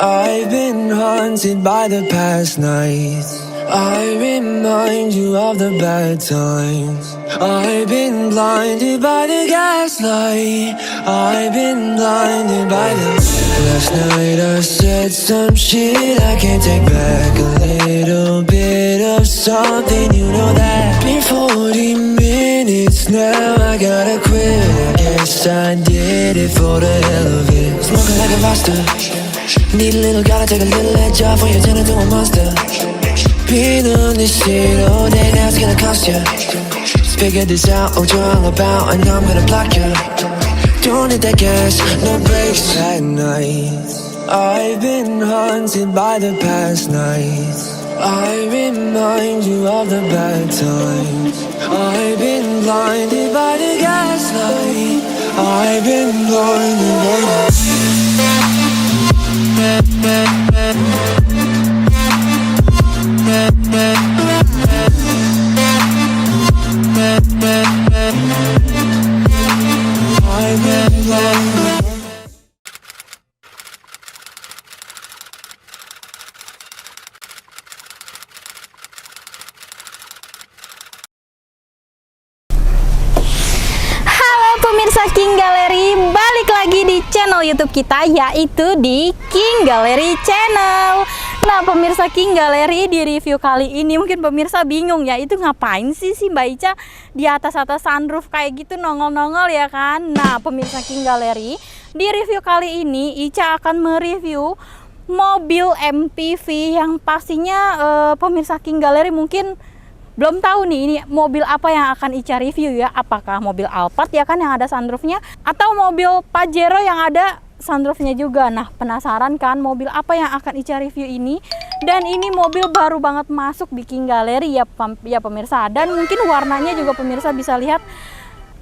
I've been haunted by the past nights. I remind you of the bad times. I've been blinded by the gaslight. I've been blinded by the... Last night I said some shit I can't take back. A little bit of something, you know that. Been 40 minutes now, I gotta quit. I guess I did it for the hell of it. Smoking like a roster. Need a little, gotta take a little edge off when you turn into a monster. Been on this shit all day, now it's gonna cost ya. Just figure this out, what you're all about, and I'm gonna block ya. Don't hit that gas, no brakes at night. I've been haunted by the past nights. I remind you of the bad times. I've been blinded by the gaslight. I've been blinded by the... Pemirsa King Gallery, balik lagi di channel YouTube kita, yaitu di King Gallery Channel. Nah, pemirsa King Gallery, di review kali ini mungkin pemirsa bingung ya, itu ngapain sih Mbak Ica di atas sunroof kayak gitu nongol-nongol ya kan. Nah, pemirsa King Gallery, di review kali ini Ica akan mereview mobil MPV yang pastinya pemirsa King Gallery mungkin belum tahu nih ini mobil apa yang akan Ica review ya. Apakah mobil Alphard ya kan yang ada sunroofnya, atau mobil Pajero yang ada sunroofnya juga. Nah, penasaran kan mobil apa yang akan Ica review ini? Dan ini mobil baru banget masuk di King Gallery ya, pemirsa. Dan mungkin warnanya juga pemirsa bisa lihat,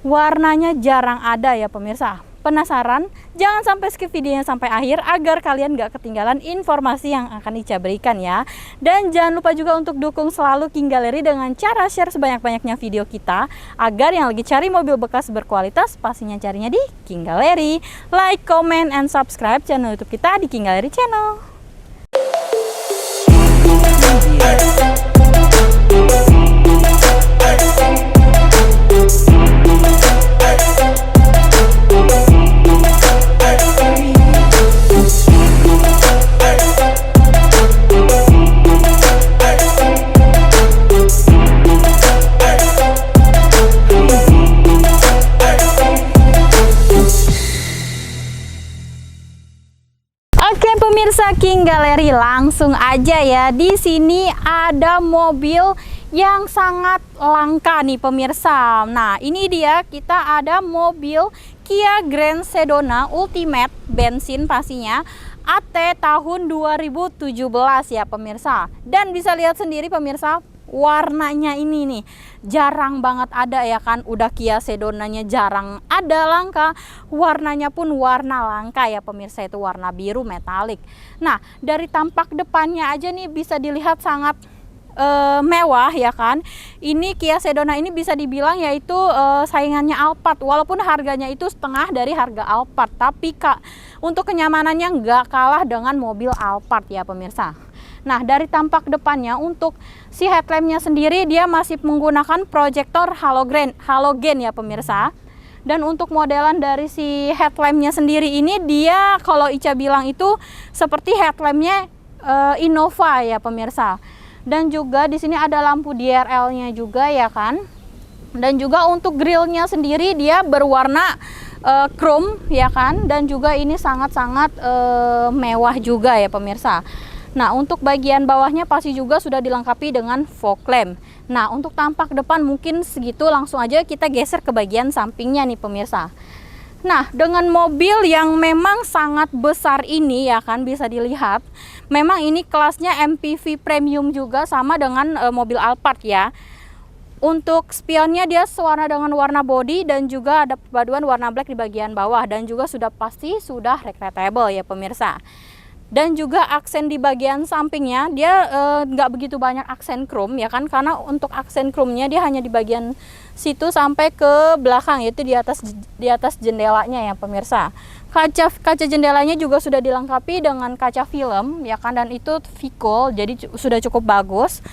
warnanya jarang ada ya pemirsa. Penasaran? Jangan sampai skip videonya sampai akhir agar kalian gak ketinggalan informasi yang akan Ica berikan ya. Dan jangan lupa juga untuk dukung selalu King Gallery dengan cara share sebanyak-banyaknya video kita, agar yang lagi cari mobil bekas berkualitas pastinya carinya di King Gallery. Like, comment, and subscribe channel YouTube kita di King Gallery Channel. Pemirsa King Gallery, langsung aja ya. Di sini ada mobil yang sangat langka nih pemirsa. Nah, ini dia, kita ada mobil Kia Grand Sedona Ultimate bensin pastinya, AT tahun 2017 ya pemirsa. Dan bisa lihat sendiri pemirsa, warnanya ini nih jarang banget ada ya kan. Udah Kia Sedonanya jarang ada, langka, warnanya pun warna langka ya pemirsa, itu warna biru metalik. Nah, dari tampak depannya aja nih bisa dilihat sangat mewah ya kan. Ini Kia Sedona ini bisa dibilang yaitu saingannya Alphard, walaupun harganya itu setengah dari harga Alphard, tapi untuk kenyamanannya nggak kalah dengan mobil Alphard ya pemirsa. Nah, dari tampak depannya untuk si headlampnya sendiri dia masih menggunakan proyektor halogen ya pemirsa. Dan untuk modelan dari si headlampnya sendiri ini dia kalau Ica bilang itu seperti headlampnya Innova ya pemirsa. Dan juga di sini ada lampu DRL-nya juga ya kan. Dan juga untuk grillnya sendiri dia berwarna chrome ya kan. Dan juga ini sangat-sangat mewah juga ya pemirsa. Nah, untuk bagian bawahnya pasti juga sudah dilengkapi dengan fog lamp. Nah, untuk tampak depan mungkin segitu, langsung aja kita geser ke bagian sampingnya nih pemirsa. Nah, dengan mobil yang memang sangat besar ini ya kan, bisa dilihat memang ini kelasnya MPV premium juga, sama dengan mobil Alphard ya. Untuk spionnya dia sewarna dengan warna body, dan juga ada perpaduan warna black di bagian bawah, dan juga sudah pasti sudah regretable ya pemirsa. Dan juga aksen di bagian sampingnya dia nggak begitu banyak aksen chrome ya kan, karena untuk aksen chrome-nya dia hanya di bagian situ sampai ke belakang, yaitu di atas jendelanya ya pemirsa. Kaca jendelanya juga sudah dilengkapi dengan kaca film ya kan, dan itu Vicol, jadi sudah cukup bagus.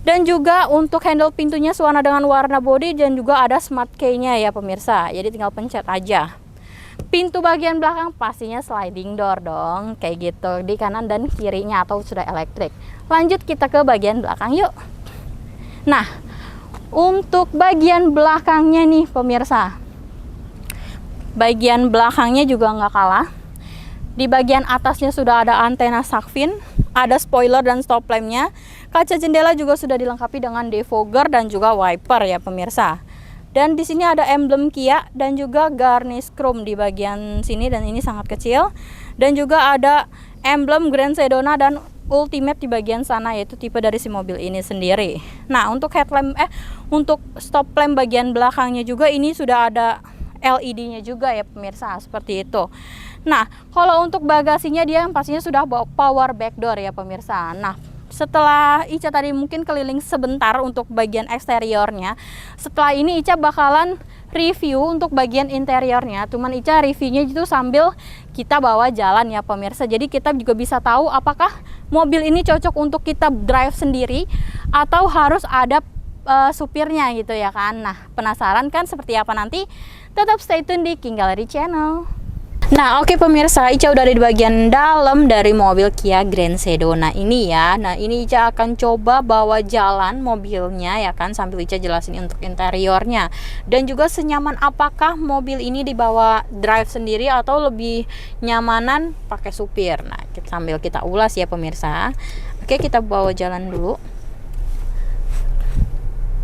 Dan juga untuk handle pintunya sewarna dengan warna body, dan juga ada smart key-nya ya pemirsa, jadi tinggal pencet aja. Pintu bagian belakang pastinya sliding door dong, kayak gitu, di kanan dan kirinya, atau sudah elektrik. Lanjut kita ke bagian belakang yuk. Nah, untuk bagian belakangnya nih pemirsa, bagian belakangnya juga nggak kalah. Di bagian atasnya sudah ada antena shark fin, ada spoiler dan stop lampnya. Kaca jendela juga sudah dilengkapi dengan defogger dan juga wiper ya pemirsa. Dan di sini ada emblem Kia dan juga garnish chrome di bagian sini, dan ini sangat kecil. Dan juga ada emblem Grand Sedona dan Ultimate di bagian sana, yaitu tipe dari si mobil ini sendiri. Nah, untuk untuk stop lamp bagian belakangnya juga ini sudah ada LED-nya juga ya pemirsa, seperti itu. Nah, kalau untuk bagasinya dia pastinya sudah bawa power back door ya pemirsa. Nah, setelah Ica tadi mungkin keliling sebentar untuk bagian eksteriornya, setelah ini Ica bakalan review untuk bagian interiornya. Cuman Ica reviewnya itu sambil kita bawa jalan ya pemirsa, jadi kita juga bisa tahu apakah mobil ini cocok untuk kita drive sendiri atau harus ada supirnya gitu ya kan. Nah, penasaran kan seperti apa nanti? Tetap stay tune di King Gallery Channel. Nah, oke pemirsa, Ica udah ada di bagian dalam dari mobil Kia Grand Sedona ini ya. Nah, ini Ica akan coba bawa jalan mobilnya ya kan, sambil Ica jelasin untuk interiornya. Dan juga senyaman apakah mobil ini dibawa drive sendiri atau lebih nyamanan pakai supir. Nah, sambil kita ulas ya pemirsa. Oke, kita bawa jalan dulu.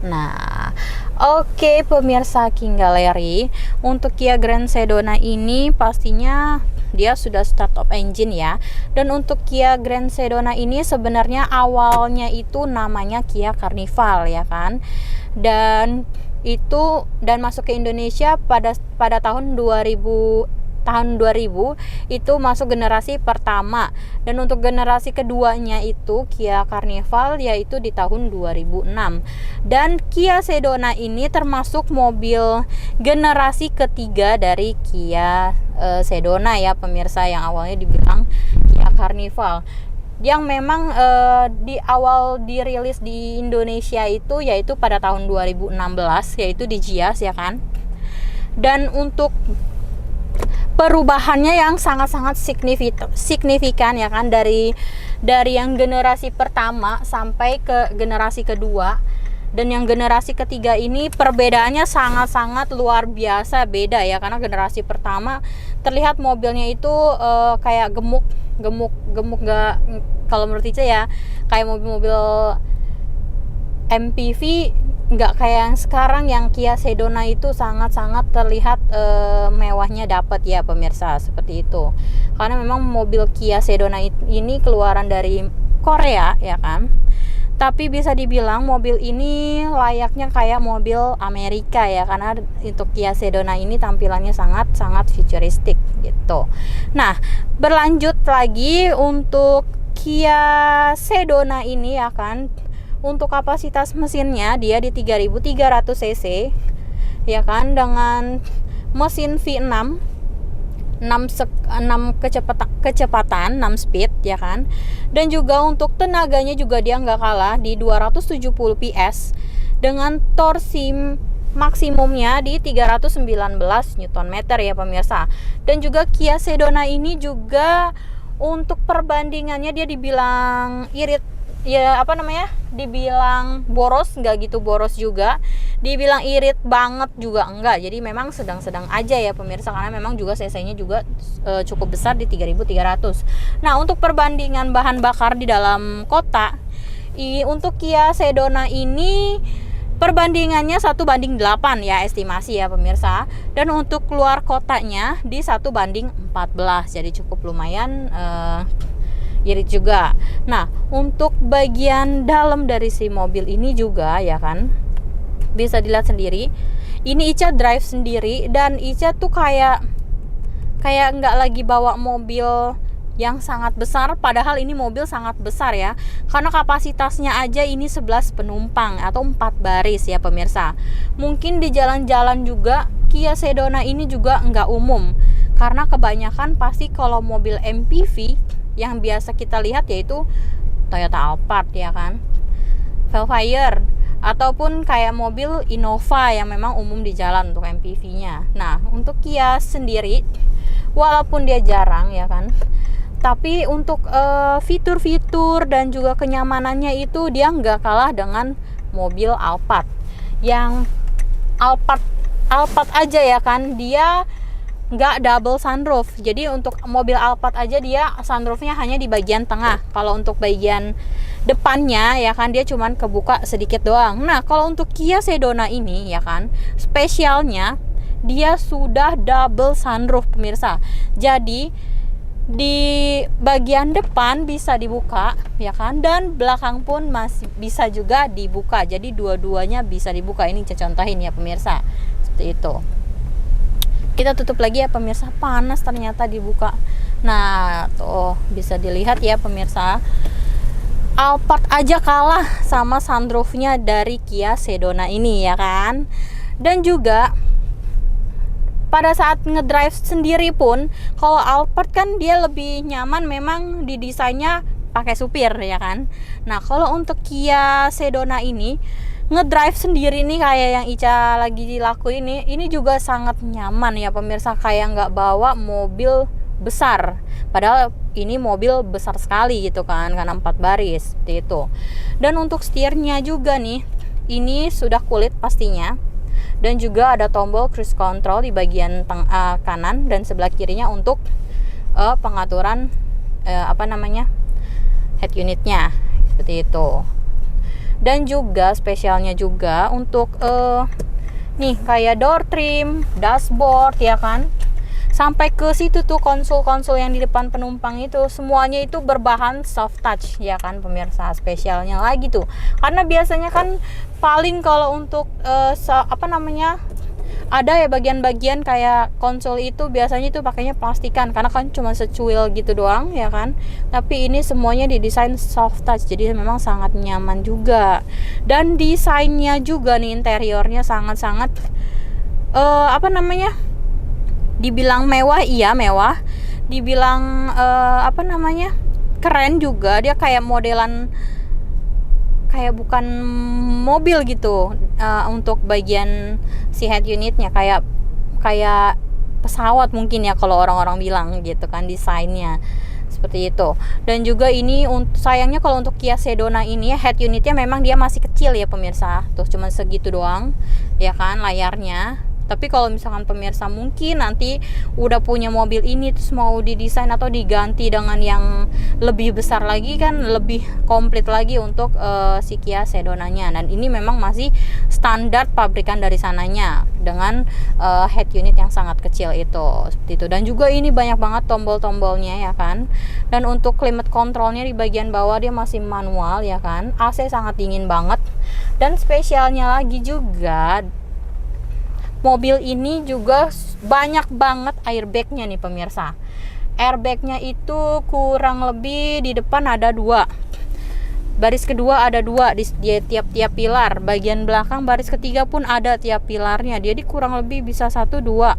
Nah, oke pemirsa King Gallery, untuk Kia Grand Sedona ini pastinya dia sudah start up engine ya. Dan untuk Kia Grand Sedona ini sebenarnya awalnya itu namanya Kia Carnival ya kan. Dan masuk ke Indonesia pada tahun 2000 itu masuk generasi pertama, dan untuk generasi keduanya itu Kia Carnival yaitu di tahun 2006. Dan Kia Sedona ini termasuk mobil generasi ketiga dari Kia Sedona ya pemirsa, yang awalnya dibilang Kia Carnival, yang memang di awal dirilis di Indonesia itu yaitu pada tahun 2016, yaitu di Gias ya kan. Dan untuk perubahannya yang sangat-sangat signifikan ya kan, dari yang generasi pertama sampai ke generasi kedua. Dan yang generasi ketiga ini perbedaannya sangat-sangat luar biasa beda ya, karena generasi pertama terlihat mobilnya itu kayak gemuk nggak, kalau menurut Ica ya, kayak mobil-mobil MPV, nggak kayak yang sekarang yang Kia Sedona itu sangat-sangat terlihat mewahnya dapat ya pemirsa, seperti itu. Karena memang mobil Kia Sedona ini keluaran dari Korea ya kan. Tapi bisa dibilang mobil ini layaknya kayak mobil Amerika ya, karena untuk Kia Sedona ini tampilannya sangat-sangat futuristik gitu. Nah, berlanjut lagi untuk Kia Sedona ini ya kan. Untuk kapasitas mesinnya dia di 3300 cc ya kan, dengan mesin V6 kecepatan 6 speed ya kan. Dan juga untuk tenaganya juga dia nggak kalah di 270 PS dengan torsi maksimumnya di 319 Nm ya pemirsa. Dan juga Kia Sedona ini juga untuk perbandingannya dia dibilang irit ya, dibilang boros, nggak gitu boros juga, dibilang irit banget juga enggak. Jadi memang sedang-sedang aja ya pemirsa, karena memang juga cc-nya juga cukup besar di 3300. Nah, untuk perbandingan bahan bakar di dalam kota, untuk Kia Sedona ini perbandingannya 1:8 ya estimasi ya pemirsa. Dan untuk keluar kotanya di 1:14, jadi cukup lumayan irit juga. Nah, untuk bagian dalam dari si mobil ini juga ya kan, bisa dilihat sendiri. Ini Ica drive sendiri, dan Ica tuh kayak nggak lagi bawa mobil yang sangat besar, padahal ini mobil sangat besar ya, karena kapasitasnya aja ini 11 penumpang atau 4 baris ya pemirsa. Mungkin di jalan-jalan juga Kia Sedona ini juga nggak umum, karena kebanyakan pasti kalau mobil MPV yang biasa kita lihat yaitu Toyota Alphard ya kan, Velfire, ataupun kayak mobil Innova yang memang umum di jalan untuk MPV-nya. Nah, untuk Kia sendiri walaupun dia jarang ya kan, tapi untuk fitur-fitur dan juga kenyamanannya itu dia nggak kalah dengan mobil Alphard. Yang Alphard aja ya kan, dia nggak double sunroof. Jadi untuk mobil Alphard aja dia sunroofnya hanya di bagian tengah. Kalau untuk bagian depannya ya kan dia cuman kebuka sedikit doang. Nah, kalau untuk Kia Sedona ini ya kan, spesialnya dia sudah double sunroof pemirsa. Jadi di bagian depan bisa dibuka ya kan, dan belakang pun masih bisa juga dibuka. Jadi dua-duanya bisa dibuka. Ini saya contohin ya pemirsa, seperti itu. Kita tutup lagi ya pemirsa, panas ternyata dibuka. Nah tuh bisa dilihat ya pemirsa, Alphard aja kalah sama sunroofnya dari Kia Sedona ini ya kan. Dan juga pada saat ngedrive sendiri pun, kalau Alphard kan dia lebih nyaman, memang didesainnya pakai supir ya kan. Nah kalau untuk Kia Sedona ini ngedrive sendiri nih kayak yang Ica lagi dilakuin ini juga sangat nyaman ya pemirsa, kayak nggak bawa mobil besar, padahal ini mobil besar sekali gitu kan, karena 4 baris seperti itu. Dan untuk setirnya juga nih, ini sudah kulit pastinya, dan juga ada tombol cruise control di bagian kanan dan sebelah kirinya untuk pengaturan head unitnya seperti itu. Dan juga spesialnya juga untuk nih kayak door trim, dashboard ya kan, sampai ke situ tuh konsol-konsol yang di depan penumpang itu semuanya itu berbahan soft touch ya kan pemirsa. Spesialnya lagi tuh, karena biasanya kan paling kalau untuk ada ya bagian-bagian kayak konsol itu biasanya itu pakainya plastikan, karena kan cuma secuil gitu doang ya kan. Tapi ini semuanya didesain soft touch, jadi memang sangat nyaman juga. Dan desainnya juga nih, interiornya sangat-sangat dibilang mewah, iya mewah. Dibilang keren juga, dia kayak modelan kayak bukan mobil gitu. Untuk bagian si head unitnya kayak pesawat mungkin ya kalau orang-orang bilang gitu kan, desainnya seperti itu. Dan juga ini sayangnya kalau untuk Kia Sedona ini head unitnya memang dia masih kecil ya pemirsa, tuh cuma segitu doang ya kan layarnya. Tapi kalau misalkan pemirsa mungkin nanti udah punya mobil ini terus mau didesain atau diganti dengan yang lebih besar lagi kan, lebih komplit lagi untuk si Kia Sedonanya. Dan ini memang masih standar pabrikan dari sananya dengan head unit yang sangat kecil itu seperti itu. Dan juga ini banyak banget tombol-tombolnya ya kan. Dan untuk climate controlnya di bagian bawah dia masih manual ya kan. AC sangat dingin banget. Dan spesialnya lagi juga, mobil ini juga banyak banget airbagnya nih pemirsa. Airbagnya itu kurang lebih di depan ada 2, baris kedua ada 2 di tiap-tiap pilar, bagian belakang baris ketiga pun ada tiap pilarnya. Jadi kurang lebih bisa 1, 2,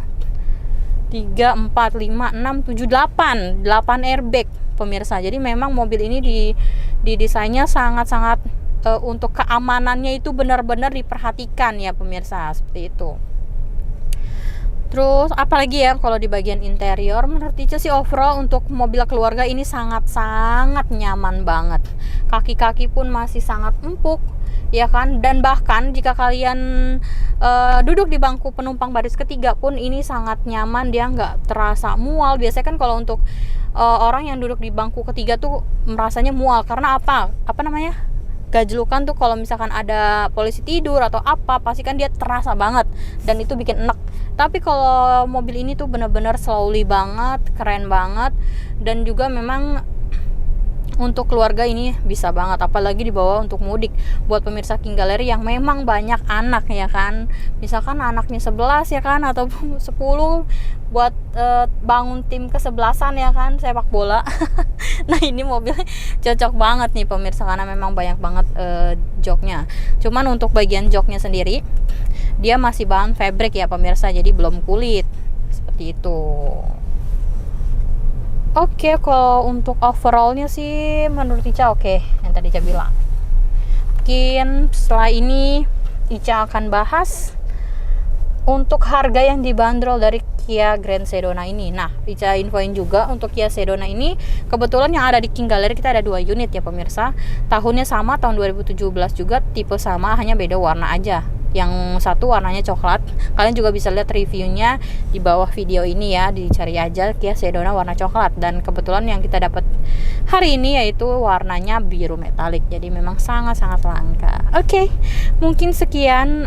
3, 4, 5, 6, 7, 8 airbag pemirsa. Jadi memang mobil ini di desainnya sangat-sangat untuk keamanannya itu benar-benar diperhatikan ya pemirsa, seperti itu. Terus apalagi ya kalau di bagian interior, menurut Ica sih overall untuk mobil keluarga ini sangat-sangat nyaman banget. Kaki-kaki pun masih sangat empuk ya kan. Dan bahkan jika kalian duduk di bangku penumpang baris ketiga pun ini sangat nyaman, dia nggak terasa mual. Biasanya kan kalau untuk orang yang duduk di bangku ketiga tuh merasanya mual karena gajlukan tuh kalau misalkan ada polisi tidur atau apa, pasti kan dia terasa banget dan itu bikin enek. Tapi kalau mobil ini tuh bener-bener slowly banget, keren banget. Dan juga memang untuk keluarga ini bisa banget, apalagi dibawa untuk mudik. Buat pemirsa King Gallery yang memang banyak anak ya kan, misalkan anaknya 11 ya kan, atau 10, buat bangun tim kesebelasan ya kan, sepak bola. Nah ini mobilnya cocok banget nih pemirsa, karena memang banyak banget joknya. Cuman untuk bagian joknya sendiri dia masih bahan fabric ya pemirsa, jadi belum kulit seperti itu. Oke, kalau untuk overallnya sih menurut Ica oke, yang tadi Ica bilang. Mungkin setelah ini Ica akan bahas untuk harga yang dibanderol dari Kia Grand Sedona ini. Nah, Ica infoin juga untuk Kia Sedona ini, kebetulan yang ada di King Gallery kita ada 2 unit ya pemirsa. Tahunnya sama, tahun 2017 juga, tipe sama, hanya beda warna aja. Yang satu warnanya coklat. Kalian juga bisa lihat reviewnya di bawah video ini ya, dicari aja Kia Sedona warna coklat. Dan kebetulan yang kita dapat hari ini yaitu warnanya biru metalik, jadi memang sangat-sangat langka. Oke, mungkin sekian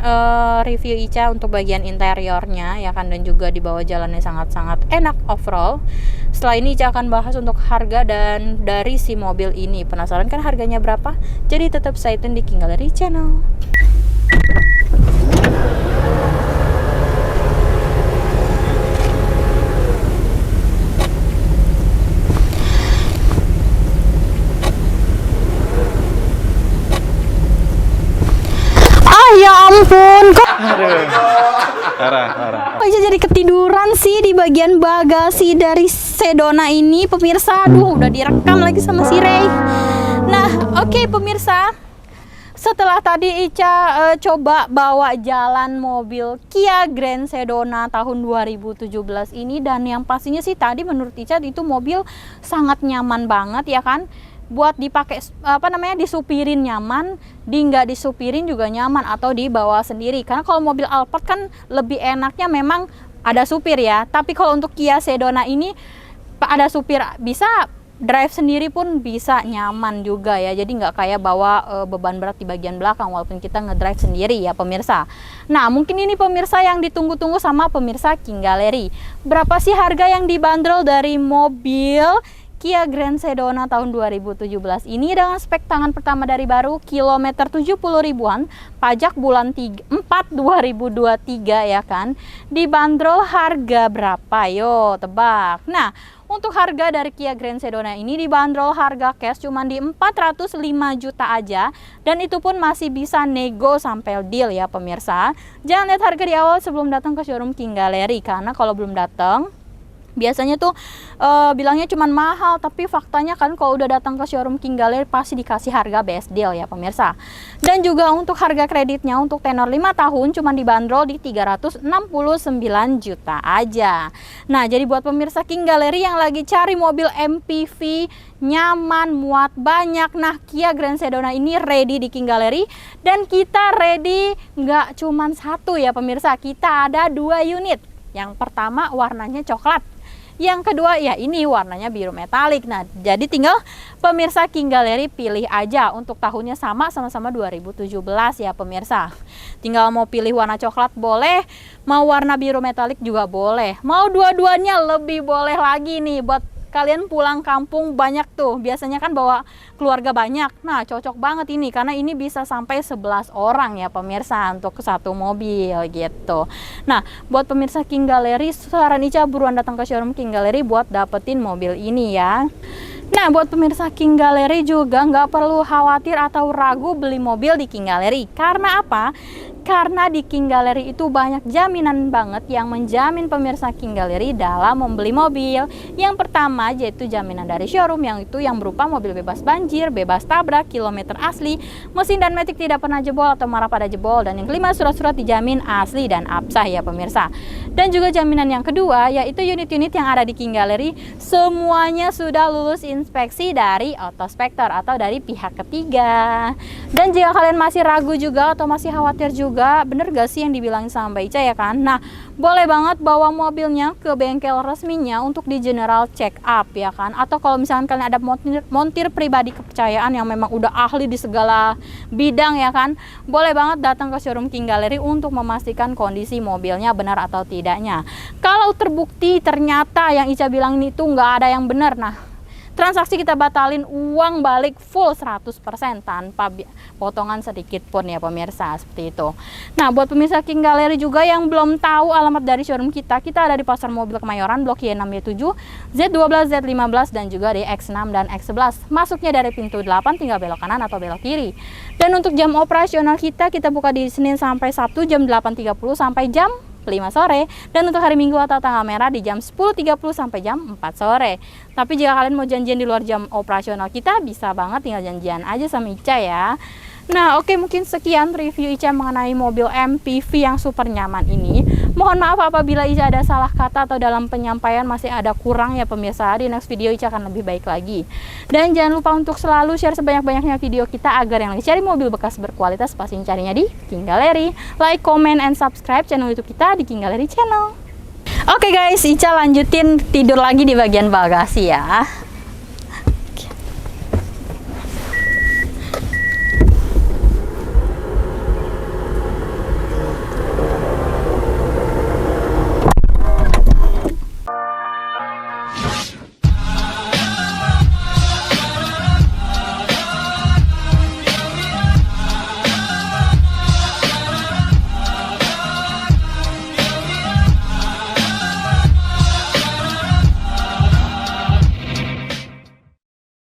review Ica untuk bagian interiornya ya kan, dan juga di bawah jalannya sangat-sangat enak overall. Setelah ini Ica akan bahas untuk harga dan dari si mobil ini. Penasaran kan harganya berapa? Jadi tetap stay tune di King Gallery Channel. Ya ampun, kok Ica jadi ketiduran sih di bagian bagasi dari Sedona ini pemirsa. Aduh, udah direkam lagi sama si Ray. Nah, oke pemirsa, setelah tadi Ica coba bawa jalan mobil Kia Grand Sedona tahun 2017 ini, dan yang pastinya sih tadi menurut Ica itu mobil sangat nyaman banget ya kan, buat dipakai disupirin nyaman, nggak disupirin juga nyaman, atau dibawa sendiri. Karena kalau mobil Alphard kan lebih enaknya memang ada supir ya, tapi kalau untuk Kia Sedona ini ada supir, bisa drive sendiri pun bisa nyaman juga ya, jadi nggak kayak bawa beban berat di bagian belakang walaupun kita ngedrive sendiri ya pemirsa. Nah mungkin ini pemirsa yang ditunggu-tunggu sama pemirsa King Gallery, berapa sih harga yang dibanderol dari mobil Kia Grand Sedona tahun 2017 ini dengan spek tangan pertama dari baru, kilometer 70 ribuan, pajak bulan 4 2023 ya kan. Dibanderol harga berapa? Yo tebak. Nah, untuk harga dari Kia Grand Sedona ini dibanderol harga cash cuma di 405 juta aja, dan itu pun masih bisa nego sampai deal ya pemirsa. Jangan lihat harga di awal sebelum datang ke showroom King Gallery, karena kalau belum datang biasanya tuh bilangnya cuman mahal, tapi faktanya kan kalau udah datang ke showroom King Gallery pasti dikasih harga best deal ya pemirsa. Dan juga untuk harga kreditnya untuk tenor 5 tahun cuman dibanderol di 369 juta aja. Nah, jadi buat pemirsa King Gallery yang lagi cari mobil MPV nyaman, muat banyak, nah Kia Grand Sedona ini ready di King Gallery, dan kita ready nggak cuman satu ya pemirsa, kita ada 2 unit. Yang pertama warnanya coklat, yang kedua ya ini warnanya biru metalik. Nah, jadi tinggal pemirsa King Gallery pilih aja. Untuk tahunnya sama-sama 2017 ya pemirsa. Tinggal mau pilih warna coklat boleh, mau warna biru metalik juga boleh, mau dua-duanya lebih boleh lagi nih buat kalian pulang kampung banyak tuh, biasanya kan bawa keluarga banyak. Nah, cocok banget ini karena ini bisa sampai 11 orang ya pemirsa untuk satu mobil gitu. Nah, buat pemirsa King Gallery, saran Ica buruan datang ke showroom King Gallery buat dapetin mobil ini ya. Nah, buat pemirsa King Gallery juga nggak perlu khawatir atau ragu beli mobil di King Gallery. Karena apa? Karena di King Gallery itu banyak jaminan banget yang menjamin pemirsa King Gallery dalam membeli mobil. Yang pertama yaitu jaminan dari showroom, yang itu yang berupa mobil bebas banjir, bebas tabrak, kilometer asli, mesin dan matic tidak pernah jebol atau marah pada jebol, dan yang kelima surat-surat dijamin asli dan absah ya pemirsa. Dan juga jaminan yang kedua yaitu unit-unit yang ada di King Gallery semuanya sudah lulus inspeksi dari Autospektor atau dari pihak ketiga. Dan jika kalian masih ragu juga atau masih khawatir juga, bener gak sih yang dibilangin sama Mbak Ica ya kan? Nah, boleh banget bawa mobilnya ke bengkel resminya untuk di general check up ya kan? Atau kalau misalkan kalian ada montir pribadi kepercayaan yang memang udah ahli di segala bidang ya kan, boleh banget datang ke showroom King Gallery untuk memastikan kondisi mobilnya benar atau tidaknya. Kalau terbukti ternyata yang Ica bilang ini tuh nggak ada yang benar, nah transaksi kita batalin, uang balik full 100% tanpa potongan sedikit pun ya pemirsa, seperti itu. Nah, buat pemirsa King Gallery juga yang belum tahu alamat dari showroom kita ada di Pasar Mobil Kemayoran, Blok Y6Y7, Z12, Z15 dan juga di X6 dan X11. Masuknya dari pintu 8, tinggal belok kanan atau belok kiri. Dan untuk jam operasional kita buka di Senin sampai Sabtu jam 8.30 sampai jam 5 sore, dan untuk hari Minggu atau tanggal merah di jam 10.30 sampai jam 4 sore. Tapi jika kalian mau janjian di luar jam operasional kita, bisa banget, tinggal janjian aja sama Ica ya. Nah, oke, mungkin sekian review Ica mengenai mobil MPV yang super nyaman ini. Mohon maaf apabila Ica ada salah kata atau dalam penyampaian masih ada kurang ya pemirsa. Di next video Ica akan lebih baik lagi. Dan jangan lupa untuk selalu share sebanyak-banyaknya video kita agar yang lagi cari mobil bekas berkualitas pasti carinya di King Gallery. Like, comment, and subscribe channel YouTube kita di King Gallery Channel. Oke guys, Ica lanjutin tidur lagi di bagian bagasi ya.